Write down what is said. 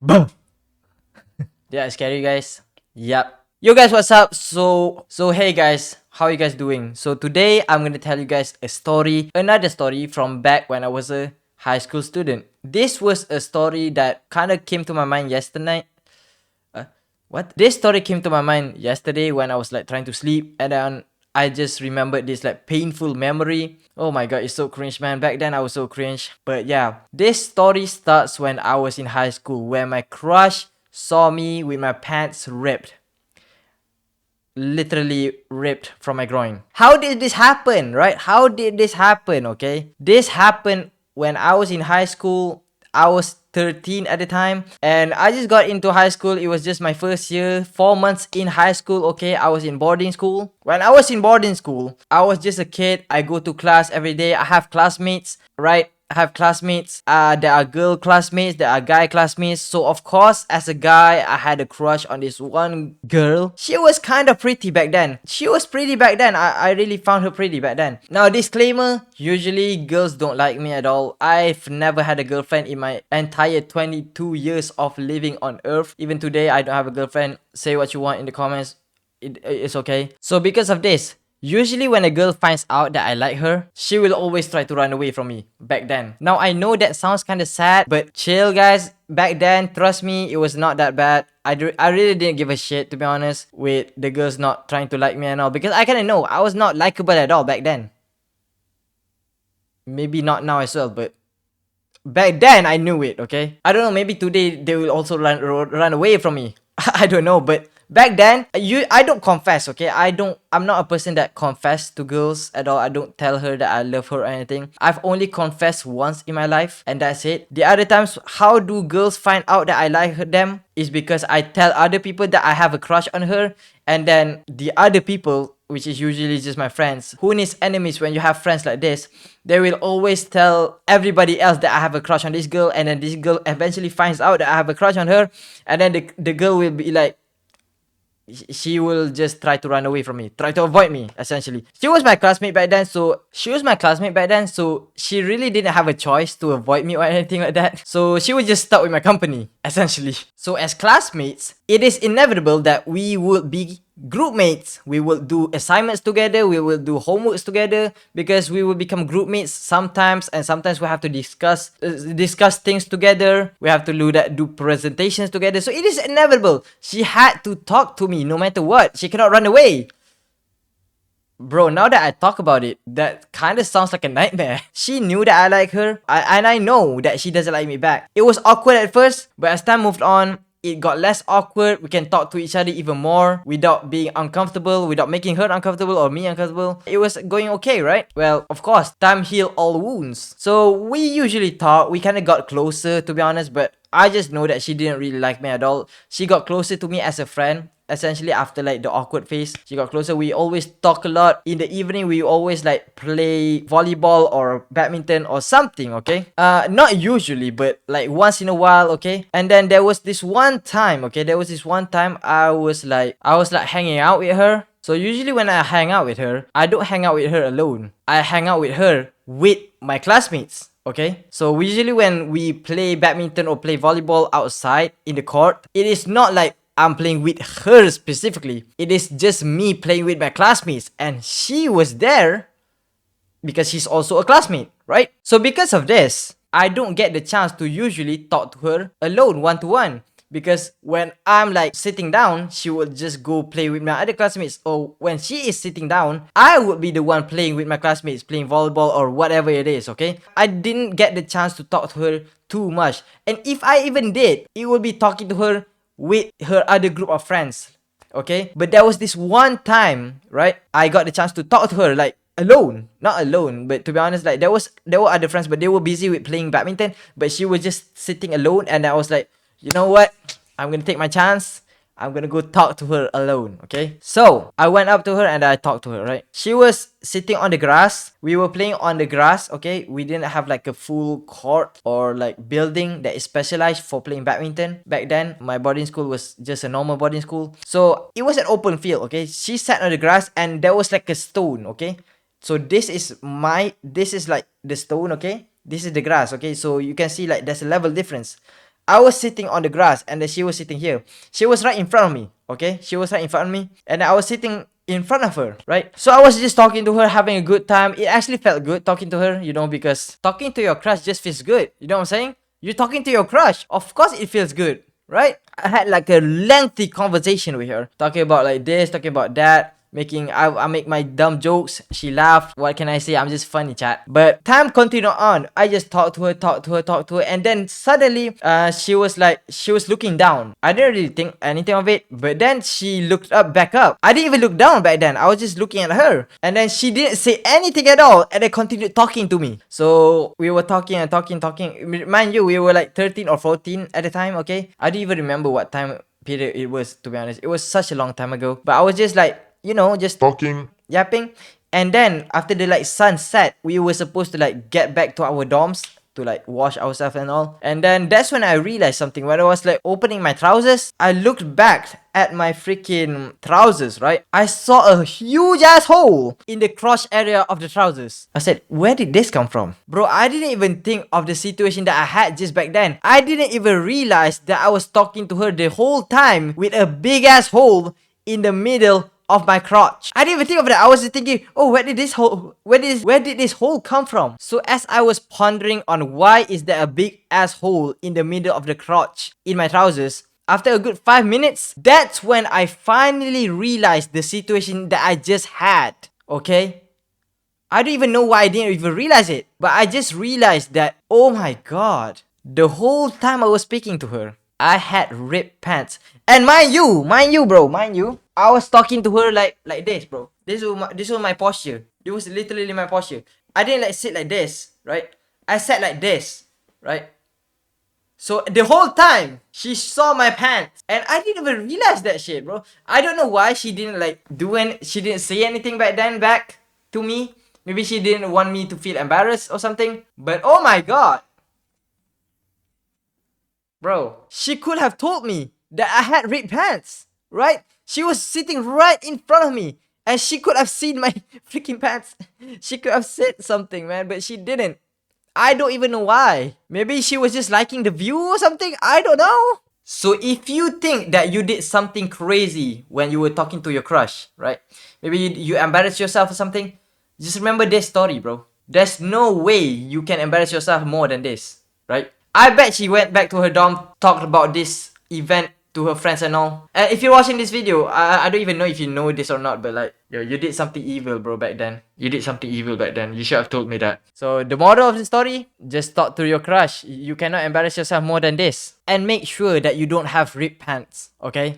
Boom. Yeah, scary guys. Yep. Yo guys, what's up? So hey guys, how you guys doing? So today I'm gonna tell you guys a story, another story from back when I was a high school student. This was a story that kind of came to my mind yesterday. What? This story came to my mind yesterday when I was like trying to sleep, and then I just remembered this like painful memory. Oh my god, it's so cringe, man. Back then I was so cringe. But yeah, this story starts when I was in high school, where my crush saw me with my pants ripped. Literally ripped from my groin. How did this happen, right? How did this happen, okay? This happened when I was in high school. I was 13 at the time, and I just got into high school. It was just my first year, 4 months in high school, okay? I was in boarding school. When I was in boarding school, I was just a kid. I go to class every day. I have classmates, right? I have classmates. There are girl classmates, there are guy classmates. So of course, as a guy, I had a crush on this one girl. She was kind of pretty back then. She was pretty back then. I really found her pretty back then. Now, disclaimer, usually girls don't like me at all. I've never had a girlfriend in my entire 22 years of living on earth. Even today, I don't have a girlfriend. Say what you want in the comments. It's okay. So because of this, usually when a girl finds out that I like her, she will always try to run away from me back then. Now I know that sounds kind of sad, but chill guys. Back then, trust me, it was not that bad. I really didn't give a shit, to be honest, with the girls not trying to like me and all, because I kind of know I was not likable at all back then. Maybe not now as well, but back then I knew it, okay? I don't know, maybe today they will also run away from me. I don't know, but back then I don't confess, okay? I'm not a person that confess to girls at all. I don't tell her that I love her or anything. I've only confessed once in my life, and that's it. The other times, how do girls find out that I like them is because I tell other people that I have a crush on her, and then the other people, which is usually just my friends, who needs enemies when you have friends like this, they will always tell everybody else that I have a crush on this girl, and then this girl eventually finds out that I have a crush on her, and then the girl will be like, she will just try to run away from me, try to avoid me, essentially. She was my classmate back then, so she really didn't have a choice to avoid me or anything like that. So she was just stuck with my company, essentially. So as classmates, it is inevitable that we would be group mates. We will do assignments together, we will do homeworks together, because we will become group mates sometimes, and sometimes we have to discuss things together. We have to do presentations together. So it is inevitable. She had to talk to me no matter what. She cannot run away. Bro, now that I talk about it, that kind of sounds like a nightmare. She knew that I like her, and I know that she doesn't like me back. It was awkward at first, but as time moved on, it got less awkward. We can talk to each other even more without being uncomfortable, without making her uncomfortable or me uncomfortable. It was going okay, right? Well, of course, time heals all wounds. So we usually talk, we kind of got closer, to be honest, but I just know that she didn't really like me at all. She got closer to me as a friend. Essentially, after like the awkward phase, she got closer. We always talk a lot. In the evening, we always like play volleyball or badminton or something, okay? Not usually, but like once in a while, okay? And then there was this one time, okay? I was like hanging out with her. So usually when I hang out with her, I don't hang out with her alone. I hang out with her with my classmates. Okay, so usually when we play badminton or play volleyball outside in the court, it is not like I'm playing with her specifically. It is just me playing with my classmates, and she was there because she's also a classmate, right? So because of this, I don't get the chance to usually talk to her alone, one to one. Because when I'm like sitting down, she would just go play with my other classmates. Or when she is sitting down, I would be the one playing with my classmates, playing volleyball or whatever it is, okay? I didn't get the chance to talk to her too much. And if I even did, it would be talking to her with her other group of friends, okay? But there was this one time, right? I got the chance to talk to her like alone, not alone, but to be honest, like there were other friends, but they were busy with playing badminton. But she was just sitting alone, and I was like, you know what? I'm gonna take my chance. I'm gonna go talk to her alone, okay? So, I went up to her and I talked to her, right? She was sitting on the grass. We were playing on the grass, okay? We didn't have like a full court or like building that is specialized for playing badminton. Back then, my boarding school was just a normal boarding school. So, it was an open field, okay? She sat on the grass and there was like a stone, okay? So, this is like the stone, okay? This is the grass, okay? So, you can see like there's a level difference. I was sitting on the grass and then she was sitting here. She was right in front of me, okay? She was right in front of me and I was sitting in front of her, right? So I was just talking to her, having a good time. It actually felt good talking to her, you know, because talking to your crush just feels good. You know what I'm saying? You're talking to your crush. Of course it feels good, right? I had like a lengthy conversation with her, talking about like this, talking about that. I make my dumb jokes. She laughed. What can I say? I'm just funny, chat. But time continued on. I just talked to her, and then suddenly, she was looking down. I didn't really think anything of it, but then she looked back up. I didn't even look down back then. I was just looking at her, and then she didn't say anything at all, and then continued talking to me. So we were talking and talking. Mind you, we were like 13 or 14 at the time. Okay, I don't even remember what time period it was. To be honest, it was such a long time ago. But I was just like, you know, just talking. yapping. And then after the like sunset, we were supposed to like get back to our dorms to like wash ourselves and all. And then that's when I realized something. When I was like opening my trousers, I looked back at my freaking trousers, right? I saw a huge ass hole in the crotch area of the trousers. I said, where did this come from? Bro, I didn't even think of the situation that I had just back then. I didn't even realize that I was talking to her the whole time with a big ass hole in the middle of my crotch. I didn't even think of that. I was just thinking, oh, where did this hole come from? So as I was pondering on why is there a big ass hole in the middle of the crotch in my trousers, after a good 5 minutes, that's when I finally realized the situation that I just had. Okay? I don't even know why I didn't even realize it. But I just realized that, oh my god, the whole time I was speaking to her, I had ripped pants. And mind you, bro, I was talking to her like this, bro. This was my posture. This was literally my posture. I didn't like sit like this, right? I sat like this, right? So the whole time she saw my pants, and I didn't even realize that shit, bro. I don't know why she didn't like she didn't say anything back to me. Maybe she didn't want me to feel embarrassed or something. But oh my god, bro, she could have told me that I had ripped pants, right? She was sitting right in front of me, and she could have seen my freaking pants. She could have said something, man, but she didn't. I don't even know why. Maybe she was just liking the view or something. I don't know. So if you think that you did something crazy when you were talking to your crush, right? Maybe you embarrassed yourself or something. Just remember this story, bro. There's no way you can embarrass yourself more than this, right? I bet she went back to her dorm, talked about this event to her friends and all. And if you're watching this video, I don't even know if you know this or not, but like, yo, you did something evil, bro, back then. You did something evil back then. You should have told me that. So the moral of the story, just talk to your crush. You cannot embarrass yourself more than this. And make sure that you don't have ripped pants, okay?